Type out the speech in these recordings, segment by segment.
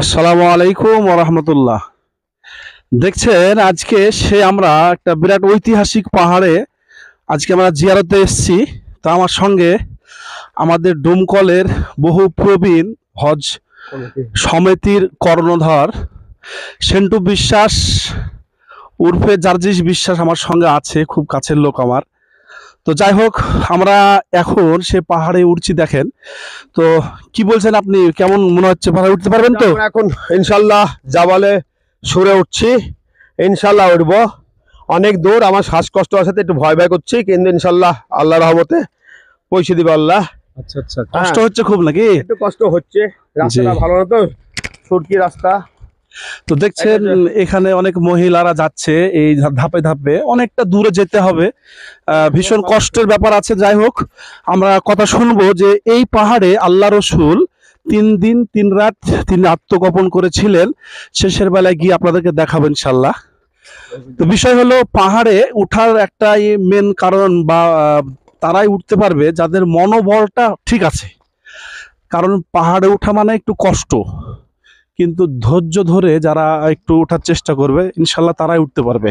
আসসালামু আলাইকুম ওয়া রাহমাতুল্লাহ। দেখছেন আজকে আমরা একটা বিরাট ঐতিহাসিক পাহাড়ে আজকে আমরা জিয়ারতে এসেছি। তো আমার সঙ্গে আমাদের ডোমকলের বহু প্রবীণ হজ সমিতির কর্ণধার সেন্টু বিশ্বাস উর্ফে জার্জিস বিশ্বাস আমার সঙ্গে আছে, খুব কাছের লোক আমার। তো যাই হোক, আমরা এখন সে পাহাড়ে উঠছি। দেখেন তো কি বলছেন আপনি, কেমন মনে হচ্ছে? পাহাড়ে উঠতে পারবেন তো? আমরা এখন ইনশাল্লাহ জাবালে সুরে উঠছি, ইনশাল্লাহ উঠবো। অনেক দূর, আমার শ্বাসকষ্ট আছে, একটু ভয় ভয় করছি, কিন্তু ইনশাল্লাহ আল্লাহ রহমতে পৌঁছে দিবে আল্লাহ। আচ্ছা আচ্ছা, কষ্ট হচ্ছে খুব নাকি? একটু কষ্ট হচ্ছে, রাস্তাটা ভালো না তো, ছুটকি রাস্তা। তো দেখছেন এখানে অনেক মহিলারা যাচ্ছে, এই ধাপে ধাপে অনেকটা দূরে যেতে হবে, ভীষণ কষ্টের ব্যাপার আছে। যাই হোক, আমরা কথা শুনবো যে এই পাহাড়ে আল্লাহ রসুল 3 দিন 3 রাত তিনি আত্মগোপন করেছিলেন। শেষের বেলায় গিয়ে আপনাদেরকে দেখাবো ইনশাল্লাহ। তো বিষয় হলো, পাহাড়ে উঠার একটাই মেন কারণ বা তারাই উঠতে পারবে যাদের মনোবলটা ঠিক আছে। কারণ পাহাড়ে ওঠা মানে একটু কষ্ট, কিন্তু ধৈর্য ধরে যারা একটু ওঠার চেষ্টা করবে ইনশাল্লাহ তারাই উঠতে পারবে।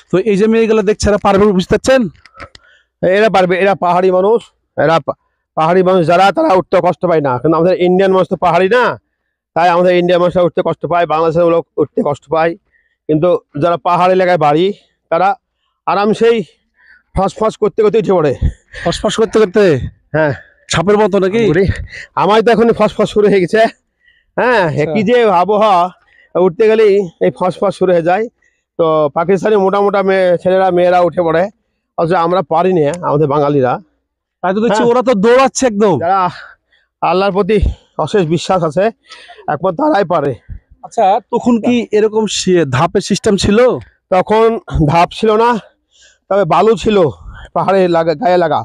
তো এই যে মেয়েগুলো দেখছে, এরা পারবে, বুঝতে পারছেন? এরা পারবে, এরা পাহাড়ি মানুষ। এরা পাহাড়ি মানুষ যারা, তারা উঠতে কষ্ট পায় না, কিন্তু আমাদের ইন্ডিয়ান মানুষ তো পাহাড়ি না, তাই আমাদের ইন্ডিয়ান মানুষরা উঠতে কষ্ট পায়, বাংলাদেশের লোক উঠতে কষ্ট পায়। কিন্তু যারা পাহাড় এলাকায় বাড়ি, তারা আরামসেই ফস করতে করতে উঠে পড়ে। ফসফস করতে করতে? হ্যাঁ, সাপের মতো নাকি? আমার তো এখন ফসফস শুরু হয়ে গেছে। হ্যাঁ, কি যে আবহাওয়া, উঠতে গেলেই এই ফসফস শুরু হয়ে যায়। তো পাকিস্তানি মোটা মোটা ছেলেরা মেয়েরা উঠে পড়ে, অথচ আমরা পারি না, আমাদের বাঙালিরা। তাই তো দেখছি, ওরা তো দৌড়াচ্ছে একদম। যারা আল্লাহর প্রতি অশেষ বিশ্বাস আছে, একমাত্র তারাই পারে। আচ্ছা, তখন কি এরকম ধাপের সিস্টেম ছিল? তখন ধাপ ছিল না, তবে বালু ছিল পাহাড়ে গায়ে লাগা,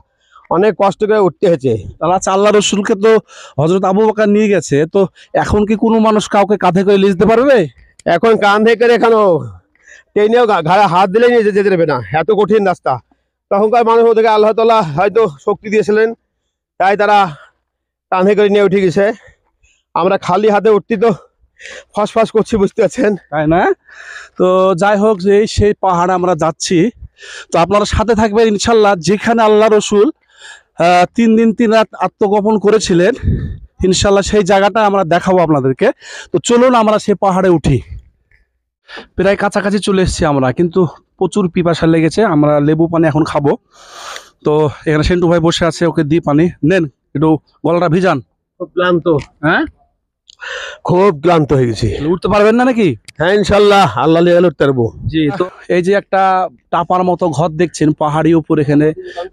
অনেক কষ্ট করে উঠতে হয়েছে। আচ্ছা, আল্লাহ রসুলকে তো হযরত আবু বকর নিয়ে গেছে, তো এখন কি কোনো মানুষ কাউকে কাঁধে করে নিয়ে যেতে পারবে? এখন কাঁধে করে এখানেও ট্রেনেও ঘাড়ে হাত দিলে নিয়ে যেতে দেবে না, এত কঠিন রাস্তা। তখনকার মানুষ ওদেরকে আল্লাহ তাআলা হয়তো শক্তি দিয়েছিলেন, তাই তারা কাঁধে করে নিয়ে উঠে গেছে। আমরা খালি হাতে উঠতি তো ফস করছি, বুঝতে পারছেন, তাই না? তো যাই হোক, যে সেই পাহাড়ে আমরা যাচ্ছি, তো আপনারা সাথে থাকবেন ইনশাল্লাহ। যেখানে আল্লাহ রসুল 3 দিন 3 রাত আত্মগোপন করেছিলেন, ইনশাল্লাহ সেই জায়গাটা আমরা দেখাবো আপনাদেরকে। তো চলুন আমরা সেই পাহাড়ে উঠি। প্রায় কাছাকাছি চলে এসেছি আমরা, কিন্তু প্রচুর পিপাসা লেগেছে। আমরা লেবু পানি এখন খাবো। তো এখানে সেন্টু ভাই বসে আছে, ওকে দিই পানি। নেন, একটু গলাটা ভিজান। খুব ক্লান্ত। হ্যাঁ, খুব ক্লান্ত হয়ে গেছি। উঠতে পারবেন না নাকি? হ্যাঁ, ইনশাল্লাহ আল্লাহ লিয়ে উঠতে পারবো। জি। তো এই যে একটা টাপার মতো ঘর দেখছেন পাহাড়ি উপর, এখানে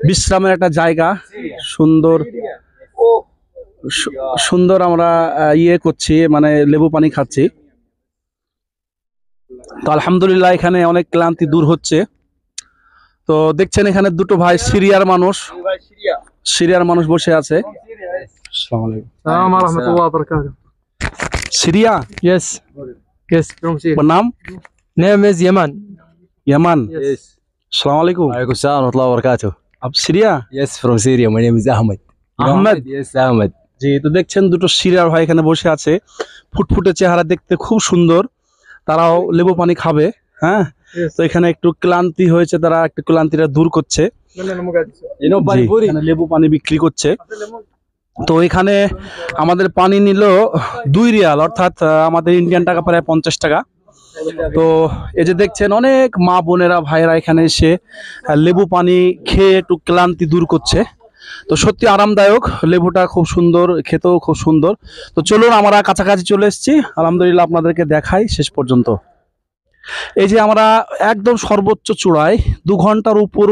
বিশ্রামের একটা জায়গা, সুন্দর সুন্দর। আমরা ইয়ে করছি, মানে লেবু পানি খাচ্ছি। তো আলহামদুলিল্লাহ এখানে অনেক ক্লান্তি দূর হচ্ছে। তো দেখছেন এখানে দুটো ভাই সিরিয়ার মানুষ বসে আছে। Assalamu warahmatullahi wabarakatuh. Syria? Yes. Yes, from Syria. নাম? Name is Yaman. Yemen? Yes. আসসালামু আলাইকুম। Alaikum salam wa rahmatullahi wa barakatuh. Up Syria? Yes, from Syria. My name is Ahmed. Ahmed? Yes, Ahmed. জি। তো দেখছেন দুটো সিরিয়ার ভাই এখানে বসে আছে, ফুটফুটে চেহারা, দেখতে খুব সুন্দর। তারাও লেবু পানি খাবে। হ্যাঁ, তো এখানে একটু ক্লান্তি হয়েছে, তারা একটু ক্লান্তিটা দূর করছে। জি, এখানে লেবু পানি বিক্রি করছে। তো এখানে আমাদের পানি নিল 2 রিয়াল, অর্থাৎ আমাদের ইন্ডিয়ান টাকা প্রায় 50 টাকা। তো এই যে দেখছেন অনেক মা বোনেরা ভাইয়েরা এখানে এসে লেবু পানি খেয়ে একটু ক্লান্তি দূর করছে। তো সত্যি আরামদায়ক, লেবুটা খুব সুন্দর, খেতেও খুব সুন্দর। তো চলুন, আমরা কাছাকাছি চলে এসেছি, আলহামদুলিল্লাহ আপনাদেরকে দেখাই শেষ পর্যন্ত। এই যে আমরা একদম সর্বোচ্চ চূড়ায় 2 ঘন্টার উপর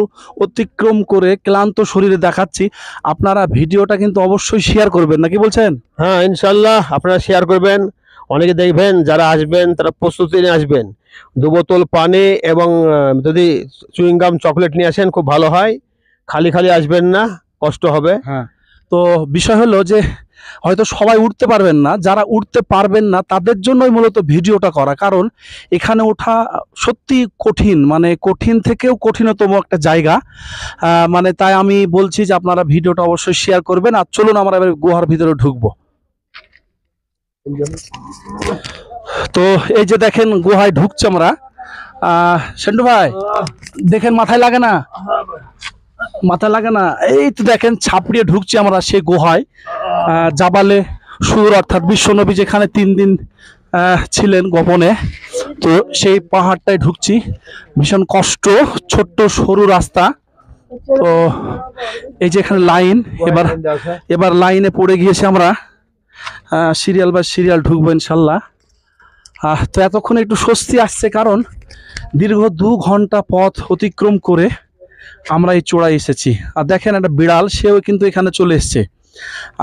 অতিক্রম করে ক্লান্ত শরীরে দেখাচ্ছি। আপনারা ভিডিওটা কিন্তু অবশ্যই শেয়ার করবেন, নাকি বলছেন? হ্যাঁ, ইনশাল্লাহ আপনারা শেয়ার করবেন, অনেকে দেখবেন। যারা আসবেন তারা প্রস্তুতি নিয়ে আসবেন, 2 বোতল পানি এবং যদি চুইংগাম চকলেট নিয়ে আসেন খুব ভালো হয়। খালি খালি আসবেন না, কষ্ট হবে। হ্যাঁ। তো বিষয় হলো যে হয়তো সবাই উঠতে পারবেন না, যারা উঠতে পারবেন না তাদের জন্যই মূলত ভিডিওটা করা। কারণ এখানে ওঠা সত্যি কঠিন, মানে কঠিন থেকেও কঠিনতম একটা জায়গা। মানে তাই আমি বলছি যে আপনারা ভিডিওটা অবশ্যই শেয়ার করবেন। আর চলুন আমরা এবার গুহার ভিতরে ঢুকবো। তো এই যে দেখেন গুহায় ঢুকছে আমরা। সেন্টু ভাই দেখেন মাথায় লাগে না, মাথায় লাগে না। এই তো দেখেন ছাপড়িয়ে ঢুকছি আমরা সেই গুহায়, জাবালে সুর অর্থাৎ বিশ্বনবী যেখানে 3 দিন ছিলেন গোপনে। তো সেই পাহাড়টায় ঢুকছি, ভীষণ কষ্ট, ছোট্ট সরু রাস্তা। তো এই যে এখানে লাইন, এবার লাইনে পড়ে গিয়েছে আমরা, সিরিয়াল বাই সিরিয়াল ঢুকবো ইনশাল্লাহ। তো এতক্ষণ একটু স্বস্তি আসছে, কারণ দীর্ঘ 2 ঘন্টা পথ অতিক্রম করে আমরা এই চূড়ায় এসেছি। আর দেখেন একটা বিড়াল, সেও কিন্তু এখানে চলে এসছে।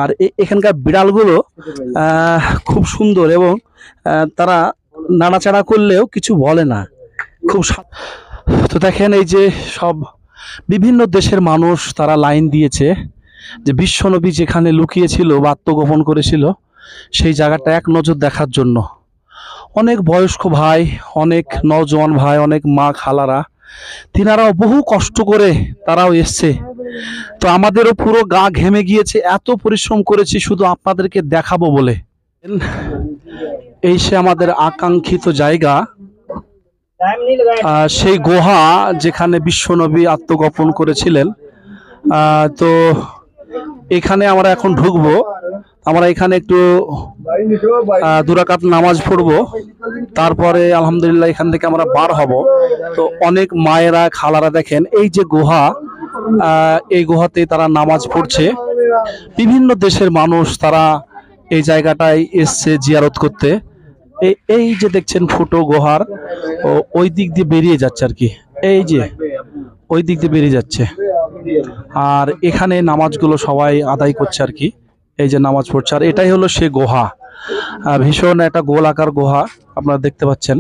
আর এখানকার বিড়ালগুলো খুব সুন্দর এবং তারা নাড়াচাড়া করলেও কিছু বলে না, খুব তো দেখেন এই যে সব বিভিন্ন দেশের মানুষ তারা লাইন দিয়েছে, যে বিশ্বনবী যেখানে লুকিয়েছিল বা আত্মগোপন করেছিল সেই জায়গাটা এক নজর দেখার জন্য। অনেক বয়স্ক ভাই, অনেক নওজোয়ান ভাই, অনেক মা খালারা, তিনারাও বহু কষ্ট করে তারাও এসছে। তো আমাদেরও পুরো গা ঘেমে গিয়েছে, এত পরিশ্রম করেছি শুধু আপনাদেরকে দেখাবো বলে। এই সে আমাদের আকাঙ্ক্ষিত জায়গা, সেই গুহা যেখানে বিশ্বনবী আত্মগোপন করেছিলেন। তো এখানে আমরা এখন ঢুকবো। আমরা এখানে একটু 2 রাকাত নামাজ পড়বো, তারপরে আলহামদুলিল্লাহ এখান থেকে আমরা বার হব। তো অনেক মায়েরা খালারা দেখেন এই যে গুহা, এই গুহাতে তারা নামাজ পড়ছে। বিভিন্ন দেশের মানুষ তারা এই জায়গাটায় এসছে জিয়ারত করতে। এই যে দেখছেন ফুটো গুহার ওই দিক দিয়ে বেরিয়ে যাচ্ছে আর কি, এই যে ওই দিক দিয়ে বেরিয়ে যাচ্ছে। আর এখানে নামাজগুলো সবাই আদায় করছে আর কি, এই যে নামাজ পড়ছে। আর এটাই হলো সে গুহা, ভীষণ একটা গোলাকার গুহা আপনারা দেখতে পাচ্ছেন।